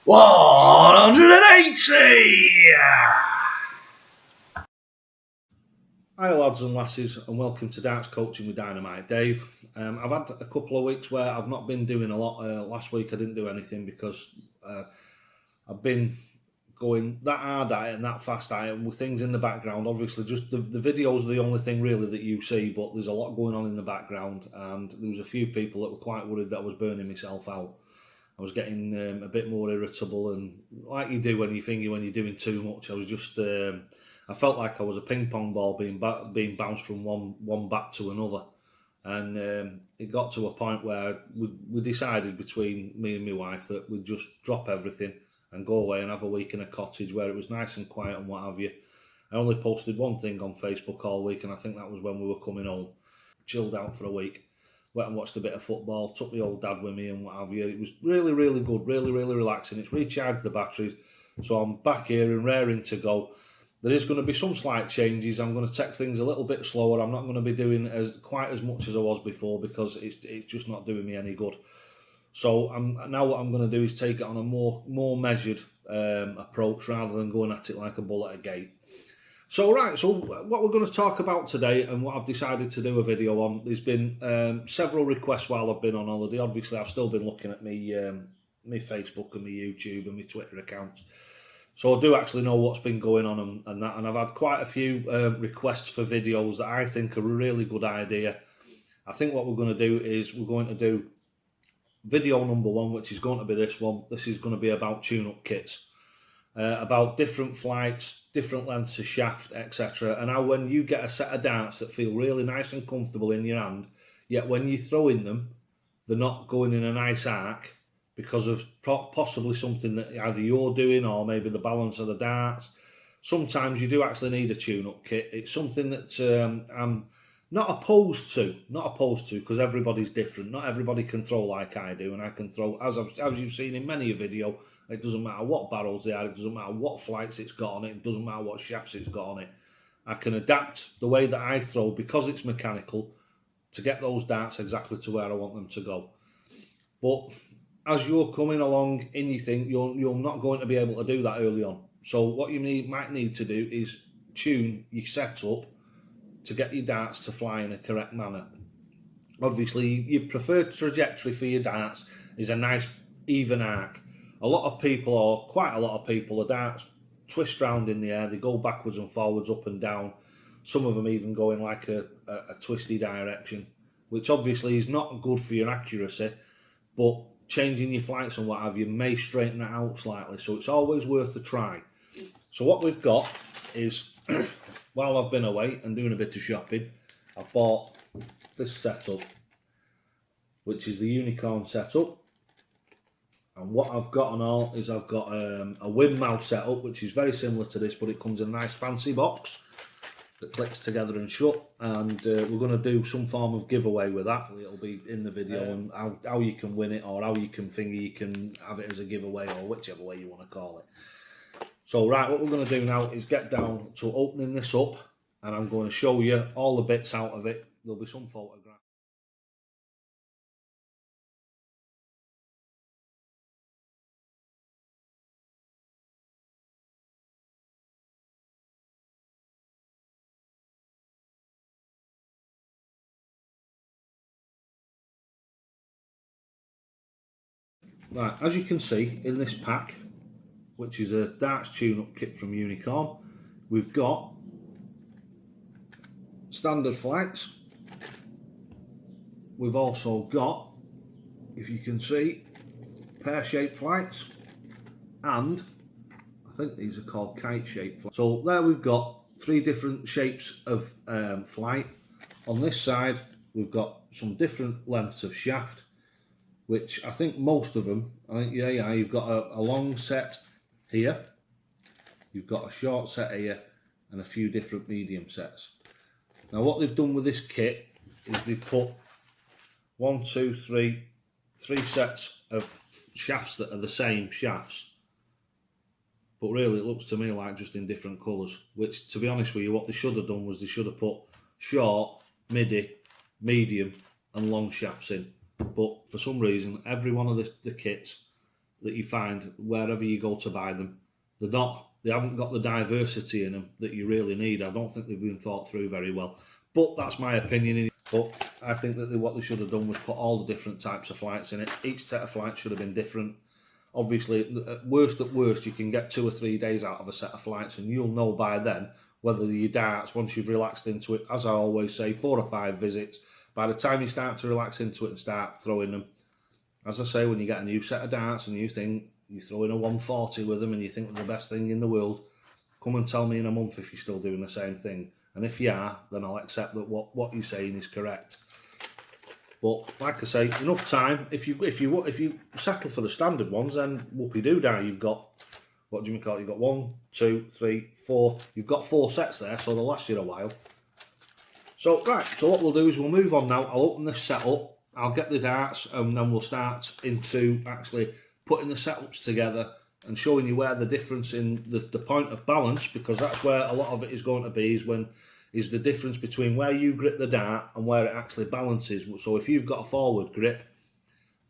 180! Hi lads and lasses, and welcome to Darts Coaching with Dynamite. Dave. I've had a couple of weeks where I've not been doing a lot. Last week I didn't do anything because I've been going that hard at it and that fast at it, and with things in the background. Obviously, just the videos are the only thing really that you see, but there's a lot going on in the background, and there was a few people that were quite worried that I was burning myself out. I was getting a bit more irritable, and like you do when you're doing too much, I was just I felt like I was a ping pong ball being bounced from one bat to another, and it got to a point where we decided between me and my wife that we'd just drop everything and go away and have a week in a cottage where it was nice and quiet and what have you. I only posted one thing on Facebook all week, and I think that was when we were coming home. Chilled out for a week. Went and watched a bit of football, took the old dad with me and what have you. It was really, really good, really, really relaxing. It's recharged the batteries. So I'm back here and raring to go. There is going to be some slight changes. I'm going to take things a little bit slower. I'm not going to be doing quite as much as I was before because it's just not doing me any good. So now what I'm going to do is take it on a more measured approach rather than going at it like a bull at a gate. So what we're going to talk about today and what I've decided to do a video on, there's been several requests while I've been on holiday. Obviously, I've still been looking at my Facebook and my YouTube and my Twitter accounts. So I do actually know what's been going on and that, and I've had quite a few requests for videos that I think are a really good idea. I think what we're going to do is we're going to do video number one, which is going to be this one. This is going to be about tune-up kits. About different flights, different lengths of shaft, etc. And how when you get a set of darts that feel really nice and comfortable in your hand, yet when you throw in them, they're not going in a nice arc because of possibly something that either you're doing or maybe the balance of the darts. Sometimes you do actually need a tune-up kit. It's something that I'm not opposed to because everybody's different. Not everybody can throw like I do, and I can throw, as you've seen in many a video. It doesn't matter what barrels they are, it doesn't matter what flights it's got on it, it doesn't matter what shafts it's got on it. I can adapt the way that I throw because it's mechanical to get those darts exactly to where I want them to go. But as you're coming along in your thing, you're not going to be able to do that early on. So what you might need to do is tune your setup to get your darts to fly in a correct manner. Obviously, your preferred trajectory for your darts is a nice even arc. A lot of people, or quite a lot of people, the darts twist round in the air. They go backwards and forwards, up and down. Some of them even go in like a twisty direction, which obviously is not good for your accuracy, but changing your flights and what have you may straighten that out slightly. So it's always worth a try. So what we've got is, while I've been away and doing a bit of shopping, I've bought this setup, which is the unicorn setup. And what I've got and all is I've got a Wim mouse setup, which is very similar to this, but it comes in a nice fancy box that clicks together and shut. And we're going to do some form of giveaway with that. It'll be in the video and how you can win it, or how you can you can have it as a giveaway, or whichever way you want to call it. So what we're going to do now is get down to opening this up, and I'm going to show you all the bits out of it. There'll be some photographs. Right, as you can see in this pack, which is a darts tune-up kit from Unicorn, we've got standard flights. We've also got, if you can see, pear-shaped flights, and I think these are called kite-shaped flights. So there we've got three different shapes of flight. On this side, we've got some different lengths of shaft, which I think most of them, you've got a long set here, you've got a short set here, and a few different medium sets. Now what they've done with this kit is they've put three sets of shafts that are the same shafts, but really it looks to me like just in different colours, which, to be honest with you, what they should have done was they should have put short, midi, medium and long shafts in. But for some reason, every one of the kits that you find wherever you go to buy them. They haven't got the diversity in them that you really need. I don't think they've been thought through very well. But that's my opinion. But I think that what they should have done was put all the different types of flights in it. Each set of flights should have been different. Obviously, at worst, you can get 2 or 3 days out of a set of flights, and you'll know by then whether your darts, once you've relaxed into it, as I always say, 4 or 5 visits, by the time you start to relax into it and start throwing them, as I say, when you get a new set of darts and you think you throw in a 140 with them and you think they're the best thing in the world, come and tell me in a month if you're still doing the same thing. And if you are, then I'll accept that what you're saying is correct. But like I say, enough time. If you settle for the standard ones, then whoopie-doo-dah, you've got, what do you call it? You've got 1, 2, 3, 4. You've got 4 sets there, so they'll last you a while. So right, so what we'll do is we'll move on now. I'll open this set up. I'll get the darts, and then we'll start into actually putting the setups together and showing you where the difference in the point of balance, because that's where a lot of it is going to be, is the difference between where you grip the dart and where it actually balances. So if you've got a forward grip,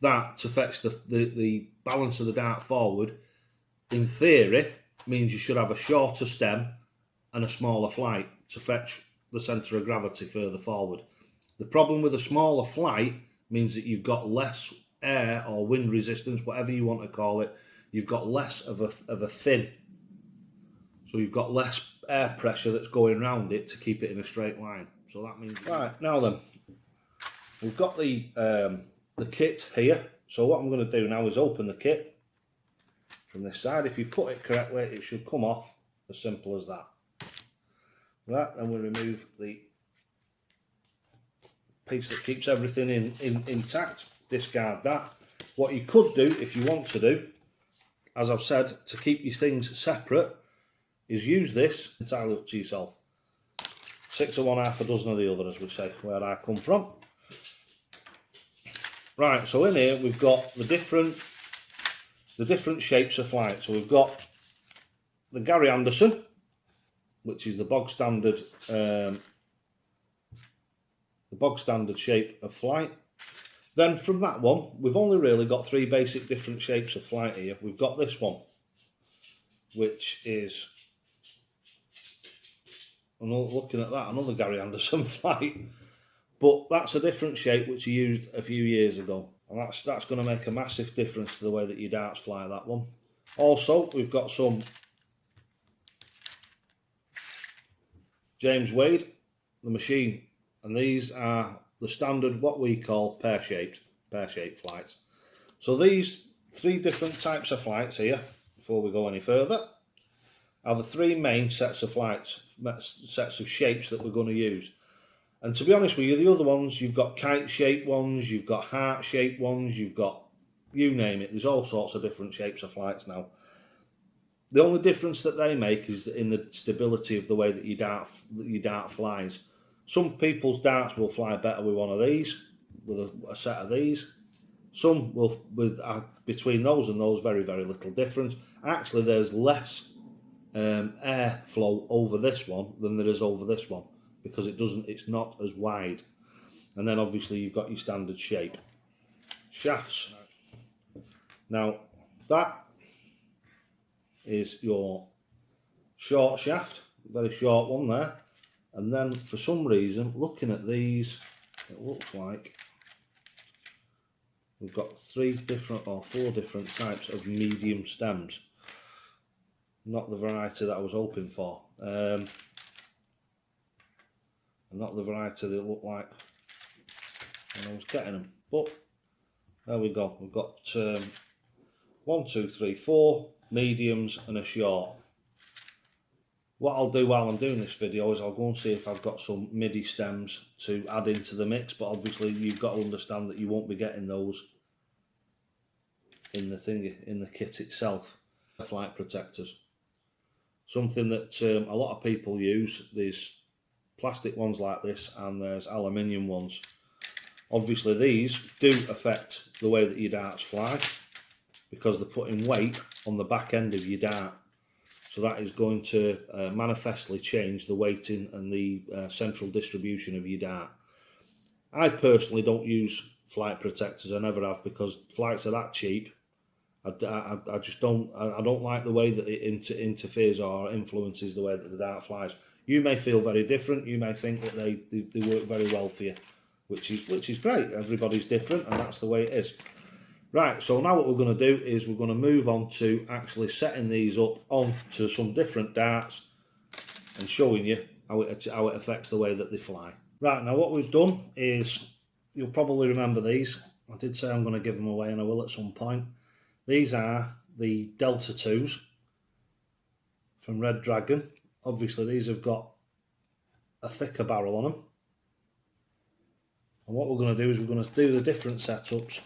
that affects the balance of the dart forward. In theory, means you should have a shorter stem and a smaller flight to fetch the centre of gravity further forward. The problem with a smaller flight means that you've got less air or wind resistance, whatever you want to call it. You've got less of a fin. So you've got less air pressure that's going around it to keep it in a straight line. So that means... Right, now then, we've got the kit here. So what I'm going to do now is open the kit from this side. If you put it correctly, it should come off as simple as that. Right, then we remove the piece that keeps everything intact. Discard that. What you could do, if you want to do, as I've said, to keep your things separate, is use this. Entirely up to yourself. 6 of one, half a dozen of the other, as we say, where I come from. Right, so in here we've got the different shapes of flight. So we've got the Gary Anderson, which is the bog standard shape of flight. Then from that one, we've only really got 3 basic different shapes of flight here. We've got this one, which is, I'm looking at that, another Gary Anderson flight, but that's a different shape which he used a few years ago, and that's going to make a massive difference to the way that your darts fly, that one. Also, we've got some James Wade, the machine, and these are the standard, what we call pear-shaped flights. So these 3 different types of flights here, before we go any further, are the 3 main sets of flights, sets of shapes that we're going to use. And to be honest with you, the other ones, you've got kite-shaped ones, you've got heart-shaped ones, you've got, you name it, there's all sorts of different shapes of flights now. The only difference that they make is in the stability of the way that your dart flies. Some people's darts will fly better with one of these, with a set of these. Some will, between those and those, very, very little difference. Actually, there's less air flow over this one than there is over this one, because it's not as wide. And then obviously you've got your standard shape. Shafts. Now, that is your short shaft, very short one there. And then for some reason, looking at these, it looks like we've got 3 different or 4 different types of medium stems. Not the variety that I was hoping for. And not the variety they look like when I was getting them. But there we go. We've got 1, 2, 3, 4 mediums and a short. What I'll do while I'm doing this video is I'll go and see if I've got some MIDI stems to add into the mix, but obviously you've got to understand that you won't be getting those in the kit itself. Flight protectors. Something that a lot of people use. There's plastic ones like this and there's aluminium ones. Obviously these do affect the way that your darts fly, because they're putting weight on the back end of your dart. So that is going to manifestly change the weighting and the central distribution of your dart. I personally don't use flight protectors, I never have, because flights are that cheap I just don't. I don't like the way that it interferes or influences the way that the dart flies. You may feel very different. You may think that they work very well for you, which is great. Everybody's different, and that's the way it is. Right. So now what we're going to do is we're going to move on to actually setting these up onto some different darts and showing you how it affects the way that they fly. Right. Now what we've done is, you'll probably remember these. I did say I'm going to give them away, and I will at some point. These are the Delta 2s from Red Dragon. Obviously these have got a thicker barrel on them. And what we're going to do is we're going to do the different setups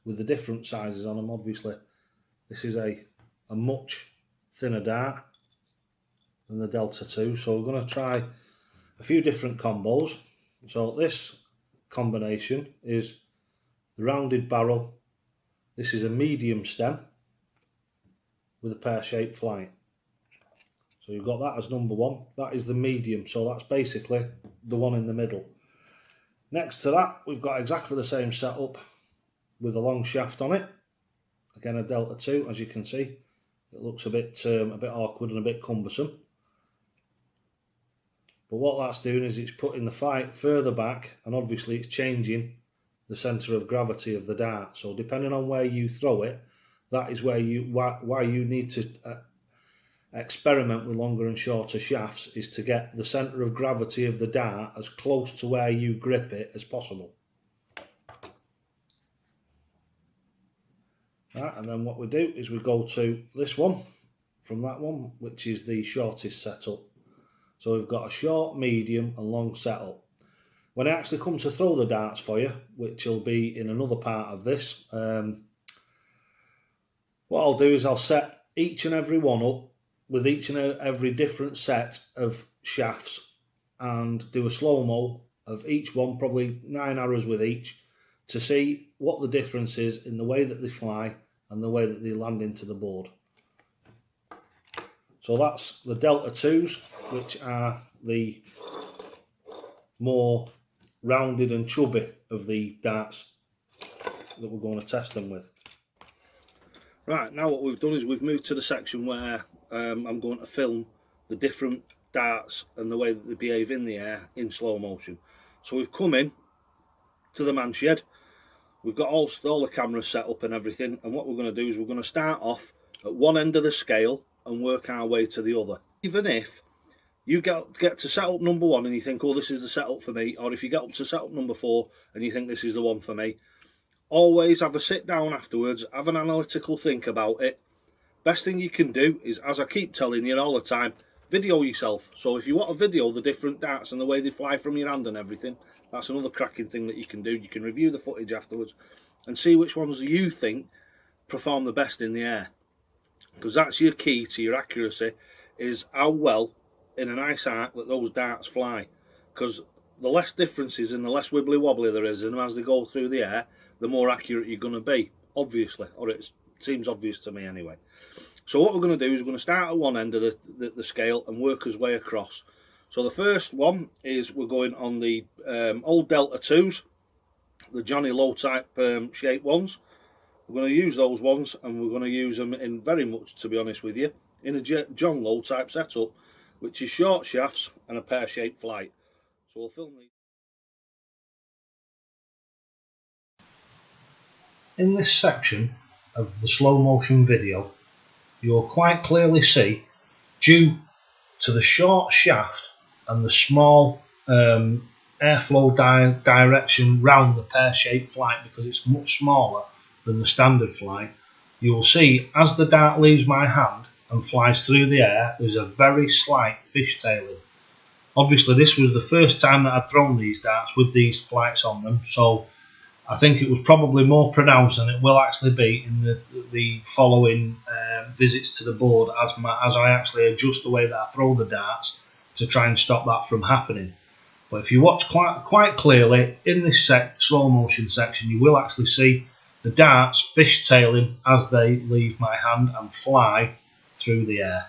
with the different sizes on them. Obviously this is a much thinner dart than the Delta 2. So we're going to try a few different combos. So this combination is the rounded barrel. This is a medium stem with a pear-shaped flight. So you've got that as number one. That is the medium, so that's basically the one in the middle. Next to that, we've got exactly the same setup with a long shaft on it. Again, a Delta 2, as you can see. It looks a bit awkward and a bit cumbersome. But what that's doing is it's putting the flight further back, and obviously it's changing the centre of gravity of the dart. So depending on where you throw it, that is where why you need to experiment with longer and shorter shafts, is to get the centre of gravity of the dart as close to where you grip it as possible. Right, and then what we do is we go to this one from that one, which is the shortest setup. So we've got a short, medium and long setup. When I actually come to throw the darts for you, which will be in another part of this, what I'll do is I'll set each and every one up with each and every different set of shafts and do a slow-mo of each one, probably 9 arrows with each, to see what the difference is in the way that they fly and the way that they land into the board. So that's the Delta 2s, which are the more rounded and chubby of the darts that we're going to test them with. Right, now what we've done is we've moved to the section where I'm going to film the different darts and the way that they behave in the air in slow motion. So we've come in to the man shed, we've got all the cameras set up and everything, and what we're going to do is we're going to start off at one end of the scale and work our way to the other. Even if you get to setup number one and you think, oh, this is the setup for me, or if you get up to setup number 4 and you think this is the one for me, always have a sit down afterwards, have an analytical think about it. Best thing you can do is, as I keep telling you all the time, video yourself. So if you want to video the different darts and the way they fly from your hand and everything, that's another cracking thing that you can do. You can review the footage afterwards and see which ones you think perform the best in the air, because that's your key to your accuracy, is how well in a nice arc that those darts fly. Because the less differences and the less wibbly wobbly there is in them as they go through the air, the more accurate you're going to be, obviously, or it seems obvious to me anyway. So what we're going to do is we're going to start at one end of the scale and work our way across. So the first one is we're going on the old Delta 2s, the Johnny Low type shape ones. We're going to use those ones, and we're going to use them in very much, to be honest with you, in a John Low type setup, which is short shafts and a pear-shaped flight. So we'll film these. In this section of the slow motion video, you'll quite clearly see, due to the short shaft and the small airflow direction round the pear-shaped flight, because it's much smaller than the standard flight, you will see as the dart leaves my hand and flies through the air, there's a very slight fishtailing. Obviously this was the first time that I'd thrown these darts with these flights on them, so I think it was probably more pronounced than it will actually be in the following visits to the board as I actually adjust the way that I throw the darts to try and stop that from happening. But if you watch quite clearly in this slow motion section, you will actually see the darts fishtailing as they leave my hand and fly through the air.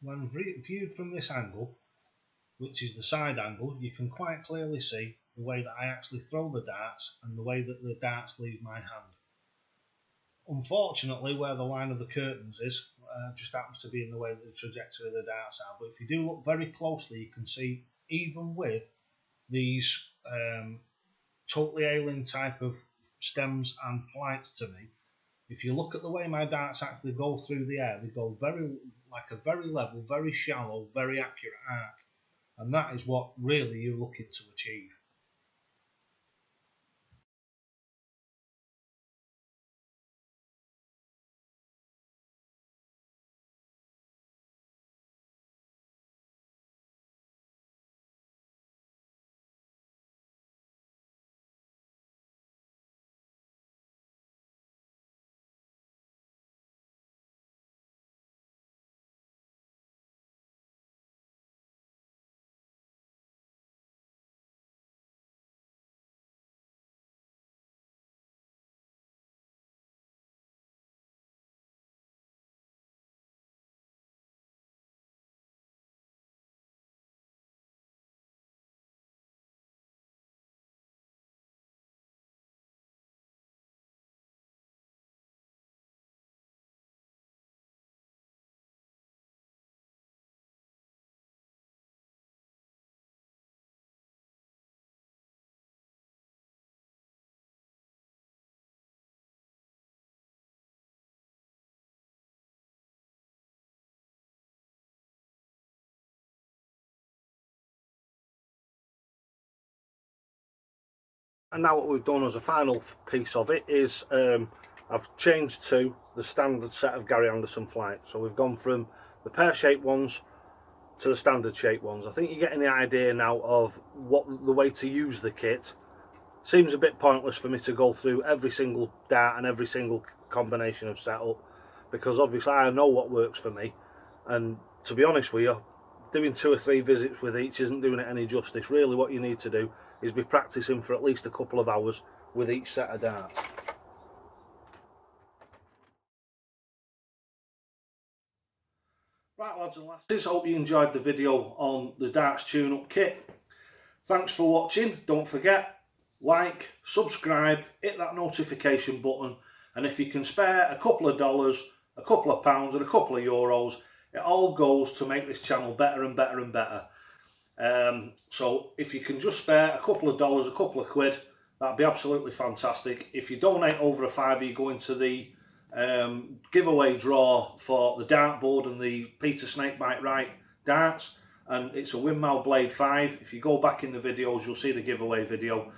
when viewed from this angle, which is the side angle, you can quite clearly see the way that I actually throw the darts and the way that the darts leave my hand. Unfortunately, where the line of the curtains is, just happens to be in the way that the trajectory of the darts are. But if you do look very closely, you can see, even with these totally alien type of stems and flights to me, if you look at the way my darts actually go through the air, they go like a very level, very shallow, very accurate arc. And that is what really you're looking to achieve. And now what we've done as a final piece of it is I've changed to the standard set of Gary Anderson flights. So we've gone from the pear-shaped ones to the standard shaped ones. I think you're getting the idea now of what the way to use the kit. Seems a bit pointless for me to go through every single dart and every single combination of setup, because obviously I know what works for me, and to be honest with you, doing 2 or 3 visits with each isn't doing it any justice. Really what you need to do is be practicing for at least a couple of hours with each set of darts. Right lads and lasses, hope you enjoyed the video on the darts tune-up kit. Thanks for watching. Don't forget, like, subscribe, hit that notification button, and if you can spare a couple of dollars, a couple of pounds and a couple of euros, it all goes to make this channel better and better and better. So if you can just spare a couple of dollars, a couple of quid, that'd be absolutely fantastic. If you donate over a £5, you go into the giveaway draw for the dartboard and the Peter Snakebite Right darts, and it's a Windmill Blade 5. If you go back in the videos, you'll see the giveaway video.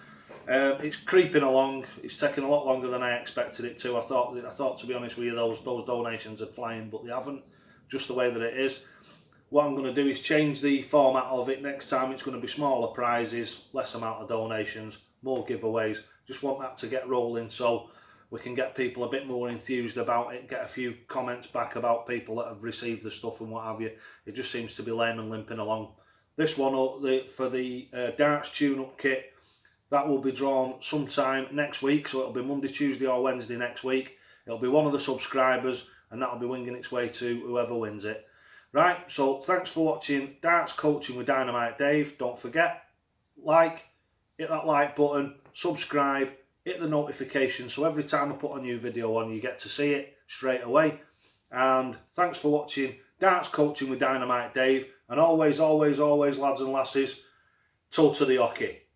It's creeping along. It's taking a lot longer than I expected it to. I thought to be honest with you, those donations are flying, but they haven't. Just the way that it is. What I'm going to do is change the format of it. Next time it's going to be smaller prizes, less amount of donations, more giveaways. Just want that to get rolling so we can get people a bit more enthused about it, get a few comments back about people that have received the stuff and what have you. It just seems to be lame and limping along. This one, for the darts tune-up kit, that will be drawn sometime next week, so it'll be Monday, Tuesday or Wednesday next week. It'll be one of the subscribers, and that'll be winging its way to whoever wins it. Right, so thanks for watching Darts Coaching with Dynamite Dave. Don't forget, hit that like button, subscribe, hit the notification, so every time I put a new video on, you get to see it straight away. And thanks for watching Darts Coaching with Dynamite Dave. And always, always, always, lads and lasses, toe to the hockey.